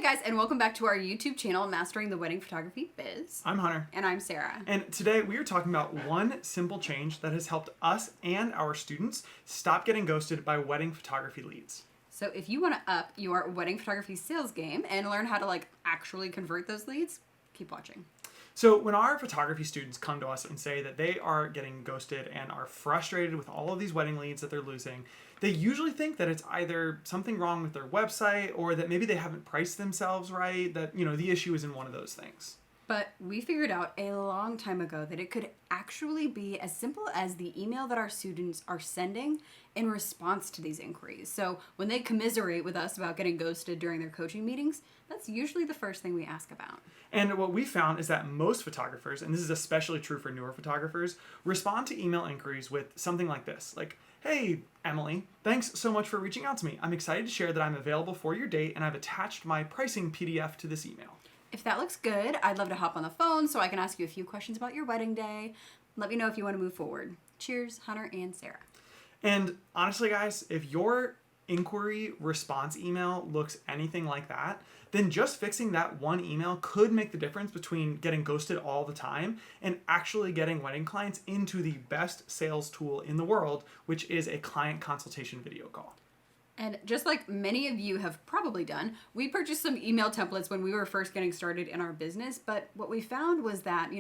guys, and welcome back to our YouTube channel, Mastering the Wedding Photography Biz. I'm Hunter. And I'm Sarah. And today we are talking about one simple change that has helped us and our students stop getting ghosted by wedding photography leads. So if you want to up your wedding photography sales game and learn how to actually convert those leads, keep watching. So when our photography students come to us and say that they are getting ghosted and are frustrated with all of these wedding leads that they're losing, they usually think that it's either something wrong with their website or that maybe they haven't priced themselves right, that, the issue is in one of those things. But we figured out a long time ago that it could actually be as simple as the email that our students are sending in response to these inquiries. So when they commiserate with us about getting ghosted during their coaching meetings, that's usually the first thing we ask about. And what we found is that most photographers, and this is especially true for newer photographers, respond to email inquiries with something like this, like, "Hey, Emily, thanks so much for reaching out to me. I'm excited to share that I'm available for your date and I've attached my pricing PDF to this email." If that looks good, I'd love to hop on the phone so I can ask you a few questions about your wedding day. Let me know if you want to move forward. Cheers, Hunter and Sarah. And honestly, guys, if your inquiry response email looks anything like that, then just fixing that one email could make the difference between getting ghosted all the time and actually getting wedding clients into the best sales tool in the world, which is a client consultation video call. And just like many of you have probably done, we purchased some email templates when we were first getting started in our business. But what we found was that,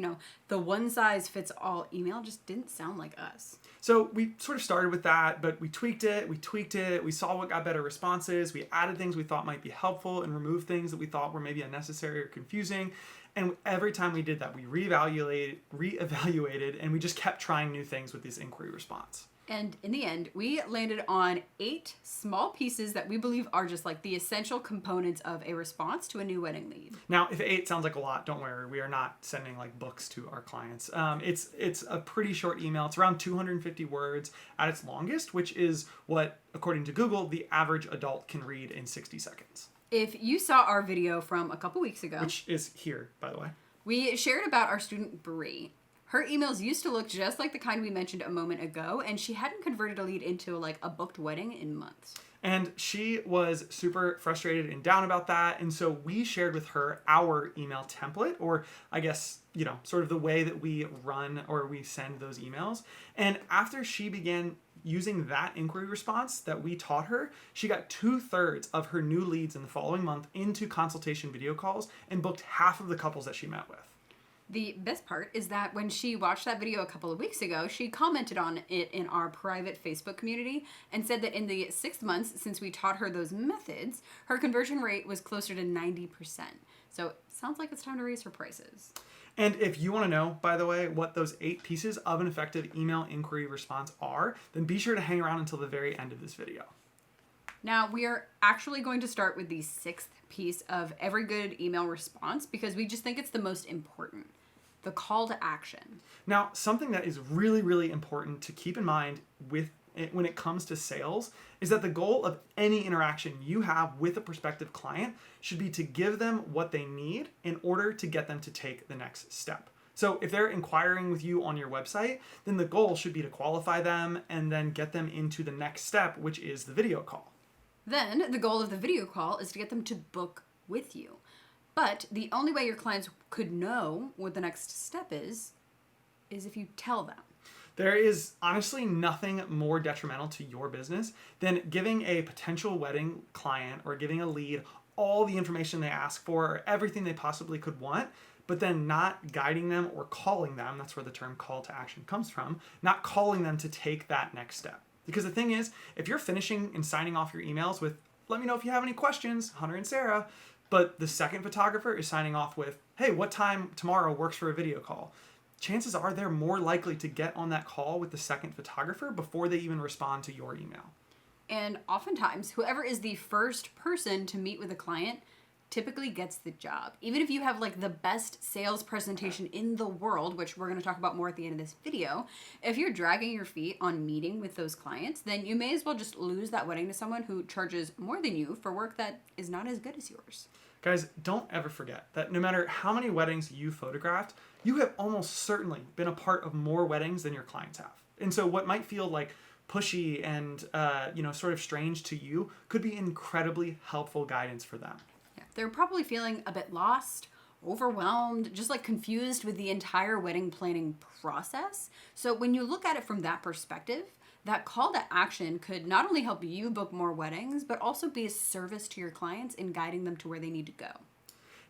the one size fits all email just didn't sound like us. So we sort of started with that, but we tweaked it, we saw what got better responses, we added things we thought might be helpful and removed things that we thought were maybe unnecessary or confusing. And every time we did that, we reevaluated, and we just kept trying new things with this inquiry response. And in the end, we landed on 8 small pieces that we believe are just like the essential components of a response to a new wedding lead. Now, if 8 sounds like a lot, don't worry. We are not sending books to our clients. It's a pretty short email. It's around 250 words at its longest, which is what, according to Google, the average adult can read in 60 seconds. If you saw our video from a couple weeks ago, which is here, by the way, we shared about our student Bree. Her emails used to look just like the kind we mentioned a moment ago, and she hadn't converted a lead into a booked wedding in months. And she was super frustrated and down about that. And so we shared with her our email template, or I guess, sort of the way that we run or we send those emails. And after she began using that inquiry response that we taught her, she got 2/3 of her new leads in the following month into consultation video calls and booked half of the couples that she met with. The best part is that when she watched that video a couple of weeks ago, she commented on it in our private Facebook community and said that in the 6 months since we taught her those methods, her conversion rate was closer to 90%. So it sounds like it's time to raise her prices. And if you want to know, by the way, what those 8 pieces of an effective email inquiry response are, then be sure to hang around until the very end of this video. Now, we are actually going to start with the 6th piece of every good email response because we just think it's the most important, the call to action. Now, something that is really, really important to keep in mind when it comes to sales is that the goal of any interaction you have with a prospective client should be to give them what they need in order to get them to take the next step. So if they're inquiring with you on your website, then the goal should be to qualify them and then get them into the next step, which is the video call. Then the goal of the video call is to get them to book with you. But the only way your clients could know what the next step is if you tell them. There is honestly nothing more detrimental to your business than giving a potential wedding client or giving a lead all the information they ask for or everything they possibly could want, but then not guiding them or calling them, that's where the term call to action comes from, not calling them to take that next step. Because the thing is, if you're finishing and signing off your emails with, "Let me know if you have any questions, Hunter and Sarah," but the second photographer is signing off with, "Hey, what time tomorrow works for a video call?" chances are they're more likely to get on that call with the second photographer before they even respond to your email. And oftentimes, whoever is the first person to meet with a client typically gets the job. Even if you have the best sales presentation in the world, which we're going to talk about more at the end of this video, if you're dragging your feet on meeting with those clients, then you may as well just lose that wedding to someone who charges more than you for work that is not as good as yours. Guys, don't ever forget that no matter how many weddings you photographed, you have almost certainly been a part of more weddings than your clients have. And so what might feel pushy and sort of strange to you could be incredibly helpful guidance for them. They're probably feeling a bit lost, overwhelmed, just like confused with the entire wedding planning process. So when you look at it from that perspective, that call to action could not only help you book more weddings, but also be a service to your clients in guiding them to where they need to go.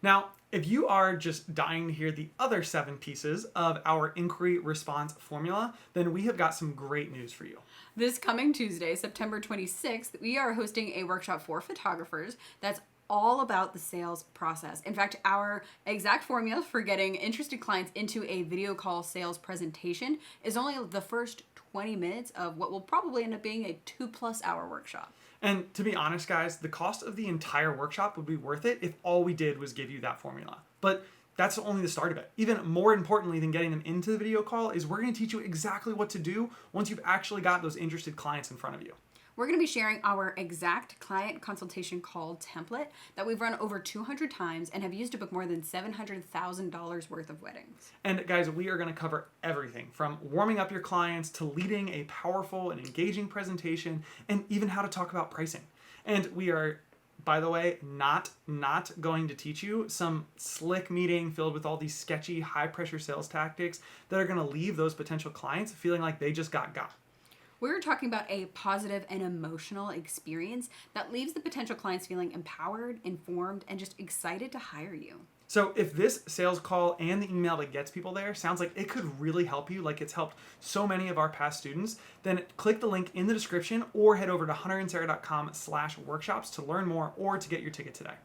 Now, if you are just dying to hear the other 7 pieces of our inquiry response formula, then we have got some great news for you. This coming Tuesday, September 26th, we are hosting a workshop for photographers that's all about the sales process. In fact, our exact formula for getting interested clients into a video call sales presentation is only the first 20 minutes of what will probably end up being a 2+ hour workshop. And to be honest, guys, the cost of the entire workshop would be worth it if all we did was give you that formula. But that's only the start of it. Even more importantly than getting them into the video call is we're going to teach you exactly what to do once you've actually got those interested clients in front of you. We're going to be sharing our exact client consultation call template that we've run over 200 times and have used to book more than $700,000 worth of weddings. And guys, we are going to cover everything from warming up your clients to leading a powerful and engaging presentation and even how to talk about pricing. And we are, by the way, not going to teach you some slick meeting filled with all these sketchy high pressure sales tactics that are going to leave those potential clients feeling like they just got. We're talking about a positive and emotional experience that leaves the potential clients feeling empowered, informed, and just excited to hire you. So if this sales call and the email that gets people there sounds like it could really help you, like it's helped so many of our past students, then click the link in the description or head over to hunterandsarah.com/workshops to learn more or to get your ticket today.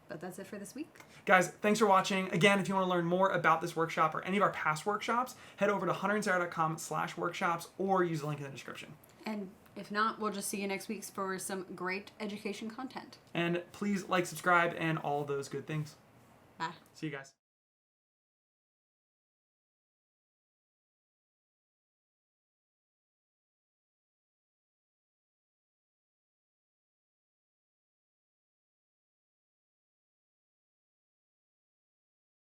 But that's it for this week. Guys, thanks for watching. Again, if you want to learn more about this workshop or any of our past workshops, head over to hunterandsarah.com/workshops or use the link in the description. And if not, we'll just see you next week for some great education content. And please like, subscribe, and all those good things. Bye. See you guys.